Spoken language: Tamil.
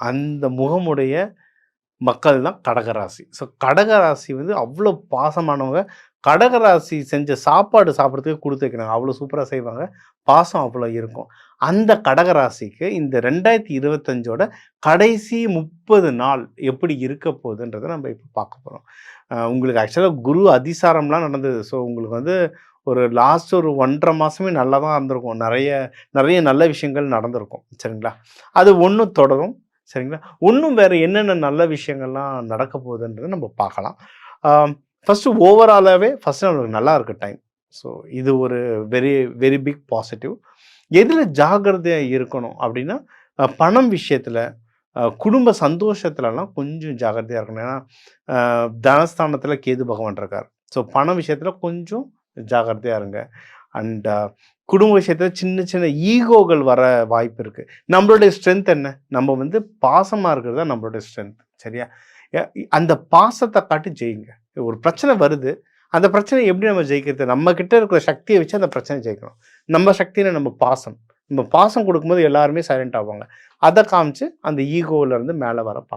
அந்த முகமுடைய மக்கள் தான் கடகராசி. ஸோ கடகராசி வந்து அவ்வளோ பாசமானவங்க. கடகராசி செஞ்ச சாப்பாடு சாப்பிட்றதுக்கு குடுத்து வைக்கிறாங்க. அவ்வளோ சூப்பரா செய்வாங்க. பாசம் அவ்வளோ இருக்கும். அந்த கடகராசிக்கு இந்த 2025ஓட கடைசி 30 நாள் எப்படி இருக்க போகுதுன்றத நம்ம இப்போ பார்க்க போறோம். உங்களுக்கு ஆக்சுவலா குரு அதிசாரம்லாம் நடந்தது. ஸோ உங்களுக்கு வந்து ஒரு லாஸ்ட் ஒரு 1 1/2 மாசமே நல்லா தான் இருந்திருக்கும். நெறைய நெறைய நல்ல விஷயங்கள் நடந்திருக்கும். சரிங்களா? அது ஒண்ணும் தொடரும். சரிங்களா? இன்னும் வேற என்னென்ன நல்ல விஷயங்கள்லாம் நடக்க போகுதுன்றத நம்ம பார்க்கலாம். ஆ ஃபர்ஸ்ட்டு ஓவராலாவே ஃபர்ஸ்ட்டு நம்மளுக்கு நல்லா இருக்கு டைம். ஸோ இது ஒரு வெரி வெரி பிக் பாசிட்டிவ். எதில ஜாக்கிரதையா இருக்கணும் அப்டின்னா, பணம் விஷயத்தில, குடும்ப சந்தோஷத்துலலாம் கொஞ்சம் ஜாக்கிரதையா இருக்கணும். ஏன்னா, தனஸ்தானத்தில கேது பகவான் இருக்கார். ஸோ பண விஷயத்தில கொஞ்சம் ஜாக்கிரதையா இருங்க. அண்ட் குடும்ப விஷயத்தில சின்ன சின்ன ஈகோகள் வர வாய்ப்பு இருக்கு. நம்மளுடைய ஸ்ட்ரென்த் என்ன? நம்ம வந்து பாசமா இருக்கிறது தான் நம்மளுடைய ஸ்ட்ரென்த். சரியா? எ அந்த பாசத்த காட்டி ஜெயிங்க. ஒரு பிரச்சனை வருது. அந்த பிரச்சனைய எப்படி நம்ம ஜெயிக்கிறது? நம்ம கிட்ட இருக்கிற சக்திய வச்சு அந்த பிரச்சனைய ஜெயிக்கணும். நம்ம சக்தினா நம்ம பாசம். நம்ம பாசம் குடுக்கும்போது எல்லாருமே சைலன்ட் ஆவாங்க. அத காமிச்சு அந்த ஈகோல இருந்து மேல வர